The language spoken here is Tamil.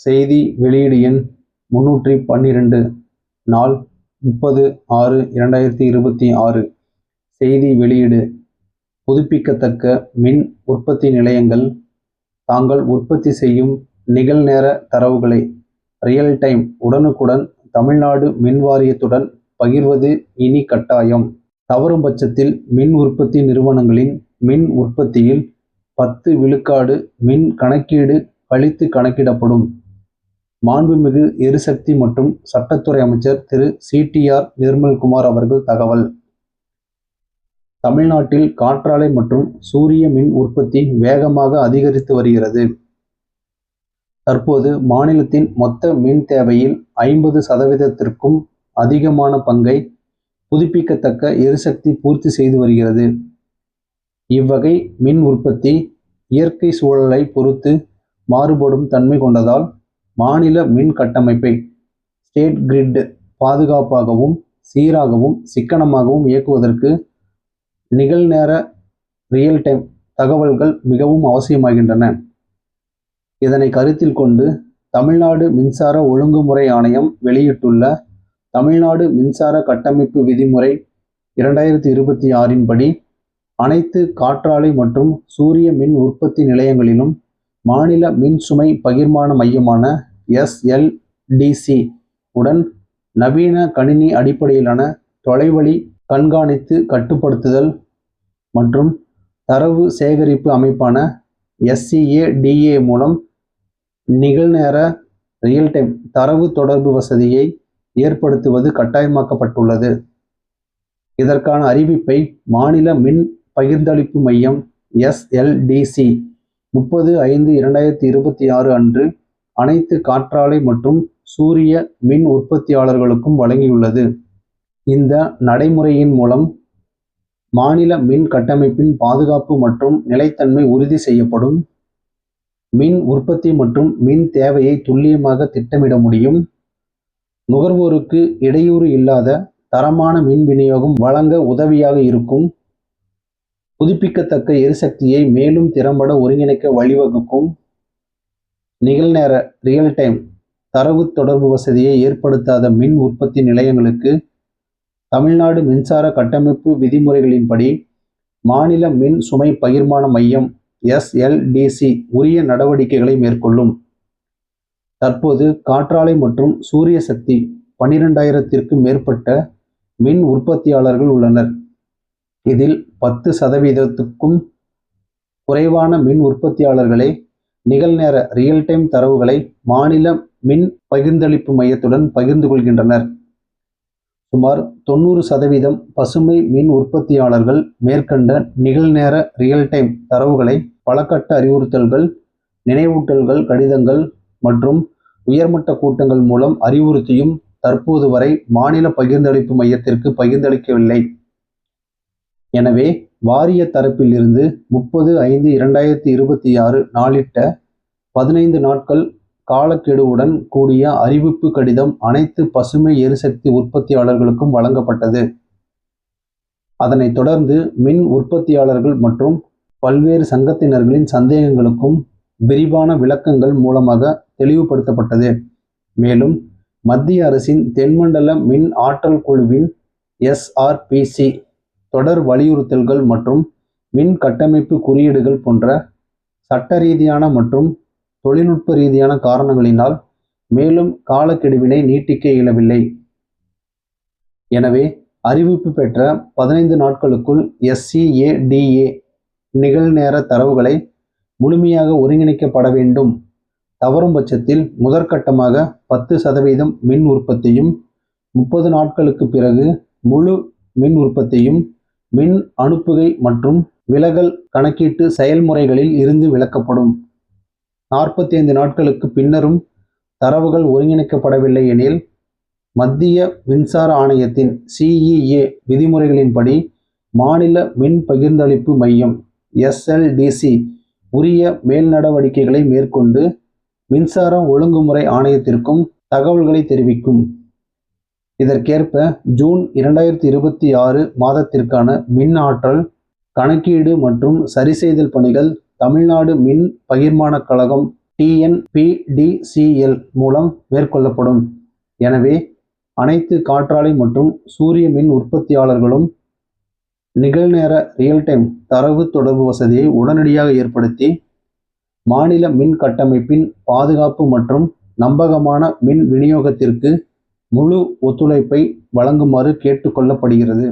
செய்தி வெளியீடு எண் 312 நாள் 30/6/2026. செய்தி வெளியீடு: புதுப்பிக்கத்தக்க மின் உற்பத்தி நிலையங்கள் தாங்கள் உற்பத்தி செய்யும் நிகழ்நேர தரவுகளை ரியல் டைம் உடனுக்குடன் தமிழ்நாடு மின் வாரியத்துடன் பகிர்வது இனி கட்டாயம். தவறும் பட்சத்தில் மின் உற்பத்தி நிறுவனங்களின் மின் உற்பத்தியில் 10 விழுக்காடு மின் கணக்கீடு கழித்து கணக்கிடப்படும். மாண்புமிகு எரிசக்தி மற்றும் சட்டத்துறை அமைச்சர் திரு CTR நிர்மல்குமார் அவர்கள் தகவல். தமிழ்நாட்டில் காற்றாலை மற்றும் சூரிய மின் உற்பத்தி வேகமாக அதிகரித்து வருகிறது. தற்போது மாநிலத்தின் மொத்த மின் தேவையில் 50% அதிகமான பங்கை புதுப்பிக்கத்தக்க எரிசக்தி பூர்த்தி செய்து வருகிறது. இவ்வகை மின் உற்பத்தி இயற்கை சூழலை பொறுத்து மாறுபடும் தன்மை கொண்டதால் மாநில மின் கட்டமைப்பை ஸ்டேட் கிரிட் பாதுகாப்பாகவும் சீராகவும் சிக்கனமாகவும் இயக்குவதற்கு நிகழ்நேர ரியல் டைம் தகவல்கள் மிகவும் அவசியமாகின்றன. இதனை கருத்தில் கொண்டு தமிழ்நாடு மின்சார ஒழுங்குமுறை ஆணையம் வெளியிட்டுள்ள தமிழ்நாடு மின்சார கட்டமைப்பு விதிமுறை 2026 படி அனைத்து காற்றாலை மற்றும் சூரிய மின் உற்பத்தி நிலையங்களிலும் மாநில மின் சுமை பகிர்மான மையமான SLDC உடன் நவீன கணினி அடிப்படையிலான தொலைவழி கண்காணித்து கட்டுப்படுத்துதல் மற்றும் தரவு சேகரிப்பு அமைப்பான SCADA மூலம் நிகழ்நேர ரியல் டைம் தரவு தொடர்பு வசதியை ஏற்படுத்துவது கட்டாயமாக்கப்பட்டுள்ளது. இதற்கான அறிவிப்பை மாநில மின் பகிர்ந்தளிப்பு மையம் SLDC 30/5/2026 அன்று அனைத்து காற்றாலை மற்றும் சூரிய மின் உற்பத்தியாளர்களுக்கும் வழங்கியுள்ளது. இந்த நடைமுறையின் மூலம் மாநில மின் கட்டமைப்பின் பாதுகாப்பு மற்றும் நிலைத்தன்மை உறுதி செய்யப்படும். மின் உற்பத்தி மற்றும் மின் தேவையை துல்லியமாக திட்டமிட முடியும். நுகர்வோருக்கு இடையூறு இல்லாத தரமான மின் விநியோகம் வழங்க உதவியாக இருக்கும். புதுப்பிக்கத்தக்க எரிசக்தியை மேலும் திறம்பட ஒருங்கிணைக்க வழிவகுக்கும். நிகழ்நேர ரியல் டைம் தரவு தொடர்பு வசதியை ஏற்படுத்தாத மின் உற்பத்தி நிலையங்களுக்கு தமிழ்நாடு மின்சார கட்டமைப்பு விதிமுறைகளின்படி மாநில மின் சுமை பகிர்மான மையம் SLDC உரிய நடவடிக்கைகளை மேற்கொள்ளும். தற்போது காற்றாலை மற்றும் சூரிய சக்தி 12,000க்கும் மேற்பட்ட மின் உற்பத்தியாளர்கள் உள்ளனர். இதில் 10%க்கும் குறைவான மின் உற்பத்தியாளர்களே நிகழ்நேர ரியல் டைம் தரவுகளை மாநில மின் பகிர்ந்தளிப்பு மையத்துடன் பகிர்ந்து கொள்கின்றனர். சுமார் 90% பசுமை மின் உற்பத்தியாளர்கள் மேற்கண்ட நிகழ்நேர ரியல் டைம் தரவுகளை பலகட்ட அறிவுறுத்தல்கள், நினைவூட்டல்கள், கடிதங்கள் மற்றும் உயர்மட்ட கூட்டங்கள் மூலம் அறிவுறுத்தியும் தற்போது வரை மாநில பகிர்ந்தளிப்பு மையத்திற்கு பகிர்ந்தளிக்கவில்லை. எனவே வாரிய தரப்பில் இருந்து 30/5/2026 நாளிட்ட 15 நாட்கள் காலக்கெடுவுடன் கூடிய அறிவிப்பு கடிதம் அனைத்து பசுமை எரிசக்தி உற்பத்தியாளர்களுக்கும் வழங்கப்பட்டது. அதனைத் தொடர்ந்து மின் உற்பத்தியாளர்கள் மற்றும் பல்வேறு சங்கத்தினர்களின் சந்தேகங்களுக்கும் விரிவான விளக்கங்கள் மூலமாக தெளிவுபடுத்தப்பட்டது. மேலும் மத்திய அரசின் தென்மண்டல மின் ஆற்றல் குழுவின் SRPC தொடர் வலியுறுத்தல்கள் மற்றும் மின் கட்டமைப்பு குறியீடுகள் போன்ற சட்ட ரீதியான மற்றும் தொழில்நுட்ப ரீதியான காரணங்களினால் மேலும் காலக்கெடுவினை நீட்டிக்க இயலவில்லை. எனவே அறிவிப்பு பெற்ற 15 நாட்களுக்குள் SCADA நிகழ்நேர தரவுகளை முழுமையாக ஒருங்கிணைக்கப்பட வேண்டும். தவறும் பட்சத்தில் முதற்கட்டமாக 10% மின் உற்பத்தியும் 30 நாட்களுக்கு பிறகு முழு மின் உற்பத்தியும் மின் அனுப்புகை மற்றும் விலகல் கணக்கீட்டு செயல்முறைகளில் இருந்து விலக்கப்படும். 45 நாட்களுக்கு பின்னரும் தரவுகள் ஒருங்கிணைக்கப்படவில்லை எனில் மத்திய மின்சார ஆணையத்தின் CEA விதிமுறைகளின்படி மாநில மின் பகிர்ந்தளிப்பு மையம் SLDC உரிய மேல் நடவடிக்கைகளை மேற்கொண்டு மின்சார ஒழுங்குமுறை ஆணையத்திற்கும் தகவல்களை தெரிவிக்கும். இதற்கேற்ப ஜூன் 2026 மாதத்திற்கான மின் ஆற்றல் கணக்கீடு மற்றும் சரிசெய்தல் பணிகள் தமிழ்நாடு மின் பகிர்மான கழகம் TNPDCL மூலம் மேற்கொள்ளப்படும். எனவே அனைத்து காற்றாலை மற்றும் சூரிய மின் உற்பத்தியாளர்களும் நிகழ்நேர ரியல் டைம் தரவு தொடர்பு வசதியை உடனடியாக ஏற்படுத்தி மாநில மின் கட்டமைப்பின் பாதுகாப்பு மற்றும் நம்பகமான மின் விநியோகத்திற்கு முழு ஒத்துழைப்பை வழங்குமாறு கேட்டுக்கொள்ளப்படுகிறது.